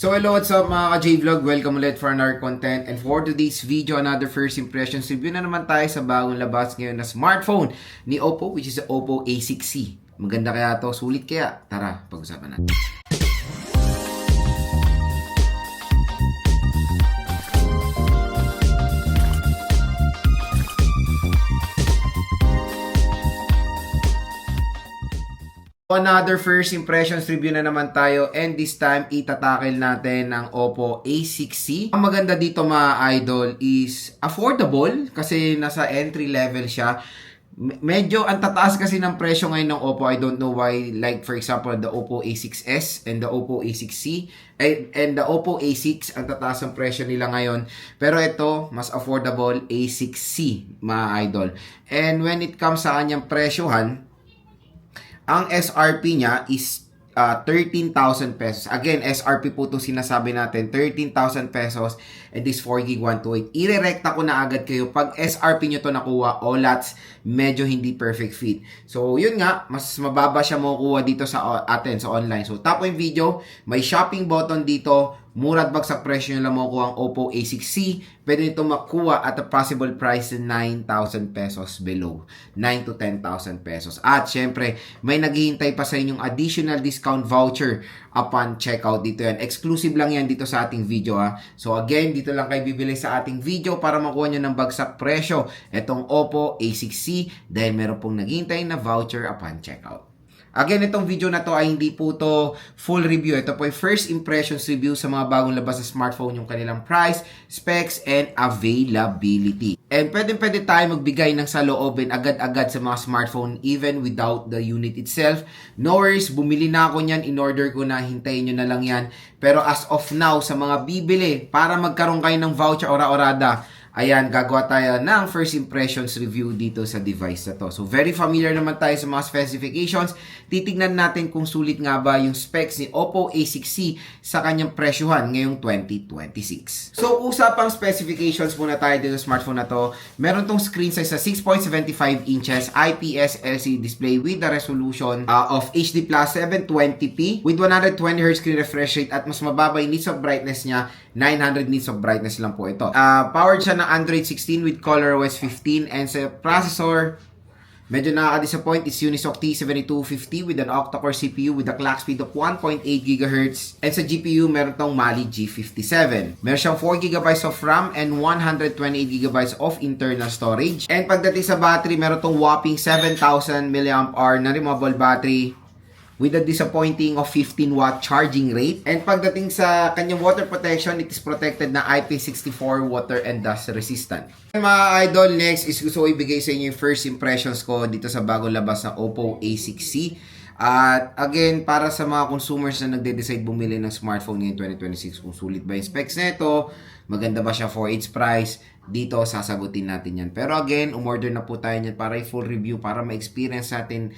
So hello, what's up mga ka-J-Vlog? Welcome ulit for another content. And for today's video, another first impressions review na naman tayo sa bagong labas ngayon na smartphone ni Oppo, which is the Oppo A6C. Maganda kaya to? Sulit kaya? Tara, pag-usapan natin. Another first impressions review na naman tayo, and this time itatakil natin ang Oppo A6C. Ang maganda dito mga idol is affordable kasi nasa entry level siya. Medyo ang tataas kasi ng presyo ngayon ng Oppo. I don't know why, like for example the Oppo A6s and the Oppo A6C and the Oppo A6 ang tataas ng presyo nila ngayon, pero ito mas affordable A6C mga idol. And when it comes sa kanyang presyohan, ang SRP niya is 13,000 pesos. Again, SRP po itong sinasabi natin, 13,000 pesos, and this 4GB 128. Irerekta ko na agad kayo. Pag SRP nyo to nakuha, OLATs, medyo hindi perfect fit. So, yun nga, mas mababa siya makukuha dito sa atin, sa online. So, tap mo yung video, may shopping button dito, mura at bagsak presyo nyo lang makukuha ang Oppo A6C. Pwede nito makuha at a possible price na 9,000 pesos below. 9 to 10,000 pesos. At syempre, may naghihintay pa sa inyong additional discount voucher upon checkout dito yan. Exclusive lang yan dito sa ating video ha. So again, dito lang kayo bibili sa ating video para makuha nyo ng bagsak presyo itong Oppo A6C dahil meron pong naghihintay na voucher upon checkout. Again, itong video na to ay hindi po to full review. Ito po ay first impressions review sa mga bagong labas na smartphone, yung kanilang price, specs, and availability. And pwede tayo magbigay ng saloobin agad-agad sa mga smartphone even without the unit itself. No worries, bumili na ako niyan, in order ko na, hintayin nyo na lang yan. Pero as of now, sa mga bibili, para magkaroon kayo ng voucher ora-orada, ayan, gagawa tayo ng first impressions review dito sa device na to. So, very familiar naman tayo sa mga specifications. Titignan natin kung sulit nga ba yung specs ni Oppo A6C sa kanyang presyohan ngayong 2026. So, usapang specifications muna tayo dito sa smartphone na to. Meron tong screen size sa 6.75 inches IPS LCD display with the resolution of HD Plus 720p with 120Hz screen refresh rate at mas mababa yung nits of brightness niya. 900 nits of brightness lang po ito. Powered siya ng Android 16 with ColorOS 15, and sa processor, medyo nakaka-disappoint, is Unisoc T7250 with an octa-core CPU with a clock speed of 1.8 GHz, and sa GPU meron tong Mali G57. Meron siyang 4GB of RAM and 128GB of internal storage, and pagdating sa battery, meron tong whopping 7,000 mAh na removable battery with a disappointing of 15-watt charging rate. And pagdating sa kanyang water protection, it is protected na IP64 water and dust resistant. Mga idol, next is gusto ko ibigay sa inyo yung first impressions ko dito sa bagong labas na Oppo A6C. At again, para sa mga consumers na nagde-decide bumili ng smartphone ngayon 2026, kung sulit ba yung specs nito, maganda ba siya for its price, dito sasagutin natin yan. Pero again, umorder na po tayo niyan para i-full review, para ma-experience natin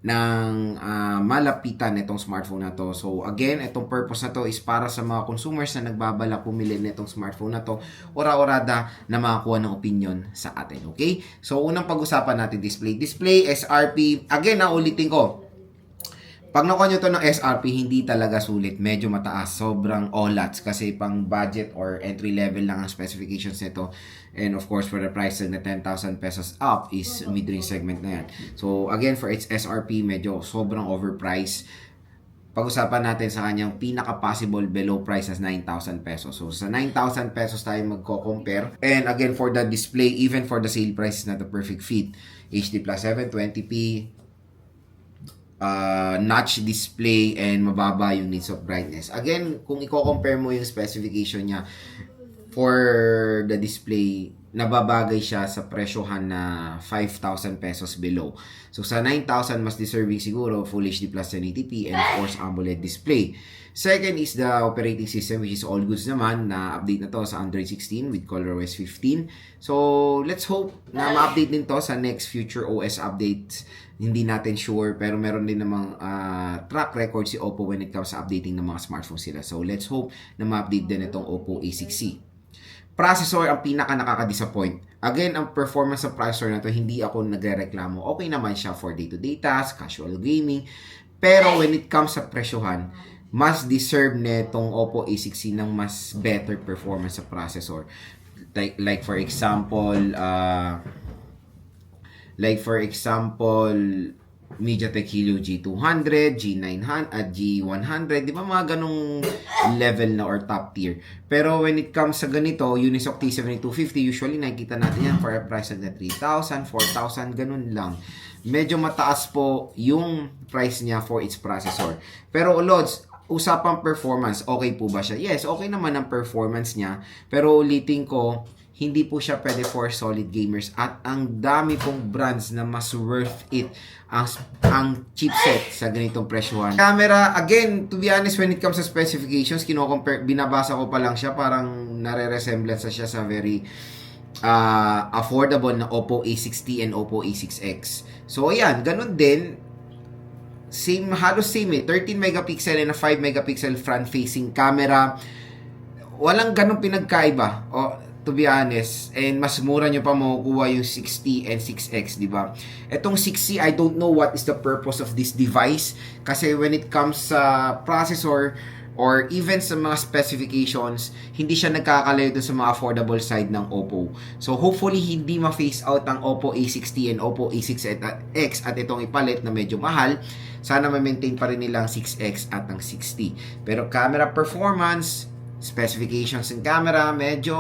ng malapitan itong smartphone na to. So again, itong purpose na to is para sa mga consumers na nagbabalak pumili nitong smartphone na to, ora-orada na makakuha ng opinion sa atin. Okay? So unang pag-usapan natin, display SRP. Again, ulitin ko, pag nakuha nyo to ng SRP, hindi talaga sulit. Medyo mataas. Sobrang OLATs kasi pang budget or entry level lang ang specifications nito. And of course, for the price na 10,000 pesos up is mid-range segment na yan. So again, for its SRP, medyo sobrang overpriced. Pag-usapan natin sa kanyang pinaka-possible below price as 9,000 pesos. So sa 9,000 pesos tayo magko-compare. And again, for the display, even for the sale price, is not a perfect fit. HD Plus 720p, notch display, and mababa yung nits of brightness. Again, kung i-compare mo yung specification niya for the display, nababagay siya sa presyohan na 5,000 pesos below. So sa 9,000, mas deserving siguro Full HD Plus 1080p and of course AMOLED display. Second is the operating system, which is all goods naman. Na update na to sa Android 16 with ColorOS 15. So let's hope na ma-update din to sa next future OS updates. Hindi natin sure, pero meron din namang track record si Oppo when it comes sa updating ng mga smartphones sila. So let's hope na ma-update din itong Oppo A6C. Processor ang pinaka nakaka-disappoint. Again, ang performance ng processor na to, hindi ako nagrereklamo. Okay naman siya for day-to-day tasks, casual gaming. Pero when it comes sa presyohan, mas deserve netong Oppo A6C ng mas better performance sa processor. Like for example, MediaTek Helio G200, G900 at G100, di ba mga ganong level na or top tier. Pero when it comes sa ganito, Unisoc T7250, usually nakikita natin yan for a price na 3,000, 4,000, ganun lang. Medyo mataas po yung price niya for its processor. Pero Lods, usapang performance, okay po ba siya? Yes, okay naman ang performance niya. Pero ulitin ko, hindi po siya pwede for solid gamers at ang dami pong brands na mas worth it ang chipset sa ganitong presyohan. Camera, again, to be honest, when it comes to specifications, binabasa ko pa lang siya, parang nare-resemblance siya sa very affordable na Oppo A60 and Oppo A6X. So, ayan, ganun din. Halos same 13 megapixel and a 5 megapixel front-facing camera. Walang ganun pinagkaiba. To be honest, and mas mura nyo pa makukuha yung 6T and 6X, di ba? Etong 6C, I don't know what is the purpose of this device kasi when it comes sa processor or even sa mga specifications, hindi siya nagkakalayo doon sa mga affordable side ng Oppo. So hopefully hindi ma-phase out ang Oppo A60 and Oppo A6X at itong ipalit na medyo mahal. Sana ma-maintain pa rin nilang 6X at ang 6T. Pero camera performance, specifications ng camera, medyo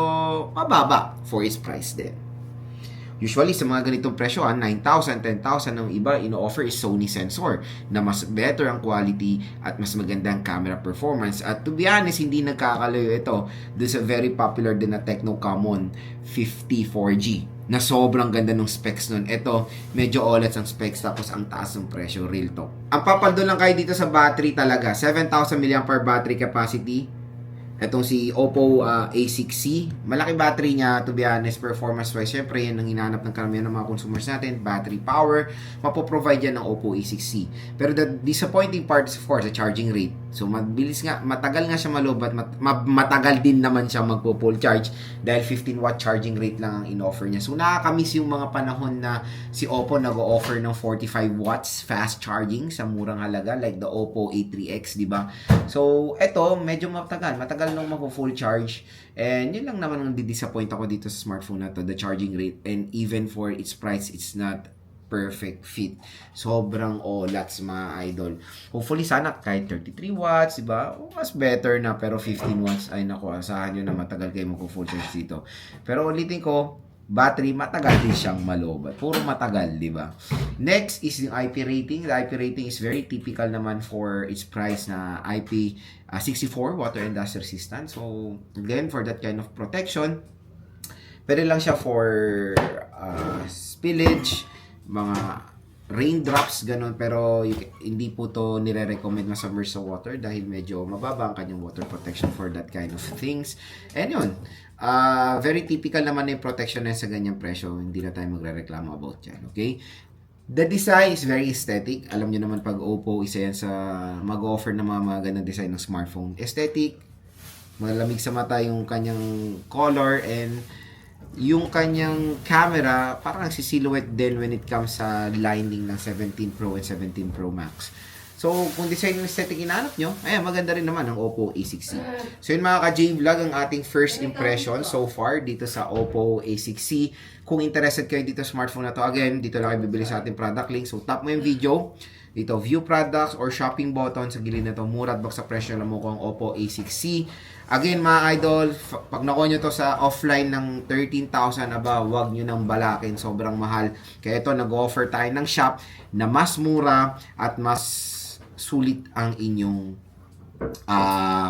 mababa for its price din. Usually, sa mga ganitong presyo, 9,000, 10,000 ang iba ino-offer is Sony sensor na mas better ang quality at mas maganda ang camera performance. At to be honest, hindi nagkakalayo ito doon sa very popular din na Tecno Camon 50 4G na sobrang ganda ng specs nun. Ito, medyo OLED ang specs tapos ang taas ng presyo, real talk. Ang papaldo lang kayo dito sa battery talaga, 7,000 mAh battery capacity. Itong si Oppo A6C, malaki battery niya, to be honest, performance-wise, syempre yan ang hinahanap ng karamihan ng mga consumers natin, battery power, mapoprovide yan ng Oppo A6C. Pero the disappointing part is, of course, the charging rate. So, matagal nga siya malobat, matagal din naman siya magpo-full charge dahil 15-watt charging rate lang ang in-offer niya. So, nakakamiss yung mga panahon na si Oppo nag-o-offer ng 45 watts fast charging sa murang halaga like the Oppo A3X, di ba? So, eto, medyo matagal nung magpo-full charge. And yun lang naman ang di-disappoint ako dito sa smartphone na to, the charging rate. And even for its price, it's not perfect fit. Sobrang olats mga idol. Hopefully sana kahit 33 watts, diba? Mas better na, pero 15 watts ay naku, asahan nyo na matagal kayo magpo-full charge dito. Pero ulitin ko, battery, matagal din siyang malobat. Puro matagal, di ba? Next is yung IP rating. The IP rating is very typical naman for its price na IP64, water and dust resistant. So, again, for that kind of protection, pwede lang siya for spillage, mga raindrops, ganun. Pero hindi po to nire-recommend na submerge sa water dahil medyo mababa ang kanyang water protection for that kind of things. And yun, very typical naman na yung protection na sa ganyang presyo. Hindi na tayo magre-reklamo about yan, okay? The design is very aesthetic. Alam nyo naman pag Oppo, isa yan sa mag-offer ng mga magandang design ng smartphone. Aesthetic, malamig sa mata yung kanyang color, and yung kanyang camera, parang nagsisilhouette din when it comes sa lining ng 17 Pro and 17 Pro Max. So, kung design yung aesthetic inaanap nyo, ayan, maganda rin naman ang Oppo A6C. So, yun mga ka-J-Vlog, ang ating first impression so far dito sa Oppo A6C. Kung interested kayo dito sa smartphone na to, again, dito lang kayo bibili sa ating product link. So, tap mo yung video. Dito, view products or shopping button sa gilid na to. Mura at box sa presyo na mo ko ang Oppo A6C. Again, mga idol, pag nakuha nyo to sa offline ng 13,000 wag nyo nang balakin. Sobrang mahal. Kaya ito, nag-offer tayo ng shop na mas mura at mas sulit ang inyong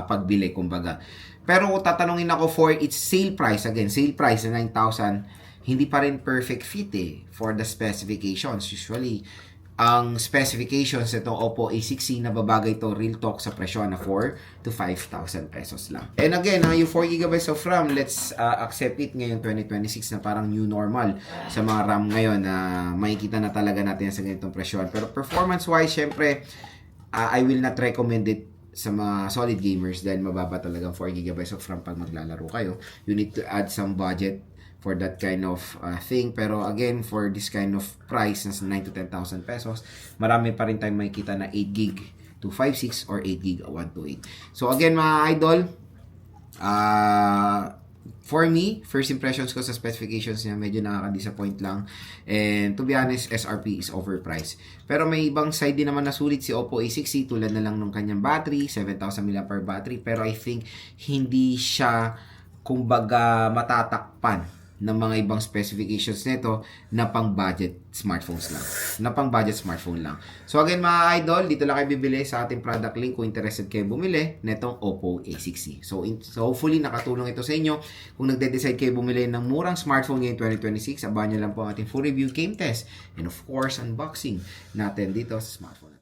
pagbili, kumbaga. Pero tatanungin ako for its sale price, again, sale price na 9,000, hindi pa rin perfect fit for the specifications. Usually, ang specifications itong Oppo A6C na babagay to real talk sa presyo na 4 to 5,000 pesos lang. And again, yung 4GB of RAM, let's accept it ngayon 2026 na parang new normal sa mga RAM ngayon na makikita na talaga natin sa ganitong presyohan. Pero performance-wise, syempre, I will not recommend it sa mga solid gamers dahil mababa talaga 4GB of RAM pag maglalaro kayo. You need to add some budget for that kind of thing. Pero again, for this kind of price, nasa 9 to 10,000 pesos, marami pa rin tayong makikita na 8GB, 256 or 8GB 128. So again mga idol, for me, first impressions ko sa specifications niya, medyo nakaka-disappoint lang. And to be honest, SRP is overpriced. Pero may ibang side din naman na sulit si Oppo A60 tulad na lang nung kanyang battery, 7,000 mAh battery. Pero I think hindi siya kumbaga matatakpan ng mga ibang specifications nito na pang budget smartphones lang. Na pang budget smartphone lang. So again mga idol, dito lang kayo bibili sa ating product link kung interested kayo bumili netong Oppo A60. So hopefully nakatulong ito sa inyo. Kung nagde-decide kayo bumili ng murang smartphone ngayong 2026, abangan nyo lang po ang ating full review, game test, and of course unboxing natin dito sa smartphone.